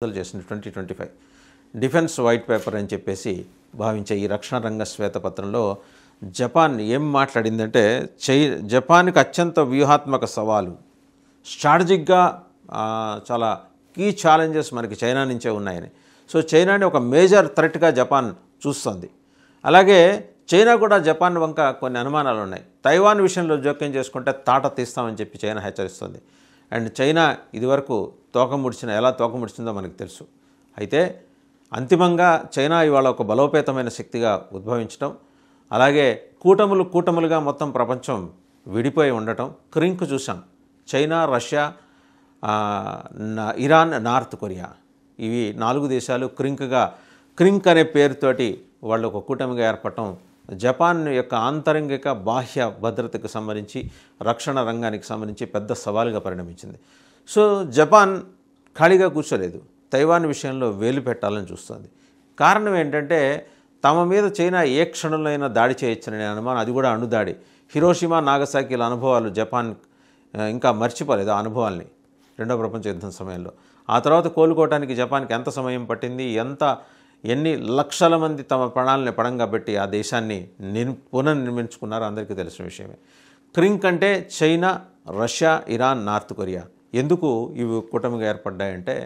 చేసిన 2025 defence white paper అని చెప్పేసి భావించే ఈ రక్షణ రంగ శ్వేతపత్రంలో జపాన్ ఏం మాట్లాడిందంటే జపాన్కి అత్యంత వ్యూహాత్మక సవాలు స్ట్రాటజిక్గా చాలా కీ ఛాలెంజెస్ మనకి చైనా నుంచే ఉన్నాయని. సో చైనాని ఒక మేజర్ థ్రెట్గా జపాన్ చూస్తుంది. అలాగే చైనా కూడా జపాన్ వంక కొన్ని అనుమానాలు ఉన్నాయి. తైవాన్ విషయంలో జోక్యం చేసుకుంటే తాట తీస్తామని చెప్పి చైనా హెచ్చరిస్తుంది. అండ్ చైనా ఇదివరకు ఎలా తోకముడిచిందో మనకు తెలుసు. అయితే అంతిమంగా చైనా ఇవాళ ఒక బలోపేతమైన శక్తిగా ఉద్భవించడం, అలాగే కూటములుగా మొత్తం ప్రపంచం విడిపోయి ఉండటం క్రింక్ చూసాం. China, Russia, Iran, north Korea, ఇవి 4 దేశాలు క్రింక్ అనే పేరుతోటి వాళ్ళు ఒక కూటమిగా ఏర్పడటం జపాన్ యొక్క ఆంతరంగిక బాహ్య భద్రతకు సంబంధించి రక్షణ రంగానికి సంబంధించి పెద్ద సవాలుగా పరిణమించింది. సో జపాన్ ఖాళీగా కూర్చోలేదు, తైవాన్ విషయంలో వేలు పెట్టాలని చూస్తుంది. కారణం ఏంటంటే తమ మీద చైనా ఏ క్షణంలో అయినా దాడి చేయొచ్చనే అనుమానం, అది కూడా అణుదాడి. హిరోషిమా, నాగసాకిల అనుభవాలు జపాన్ ఇంకా మర్చిపోలేదు. ఆ అనుభవాల్ని రెండో ప్రపంచ యుద్ధం సమయంలో. ఆ తర్వాత కోలుకోవడానికి జపాన్కి ఎంత సమయం పట్టింది, ఎన్ని లక్షల మంది తమ ప్రాణాలని పణంగా పెట్టి ఆ దేశాన్ని పునర్నిర్మించుకున్నారో అందరికీ తెలిసిన విషయమే. క్రింక్ అంటే China, Russia, Iran, north Korea. ఎందుకు ఇవి కూటమిగా ఏర్పడ్డాయంటే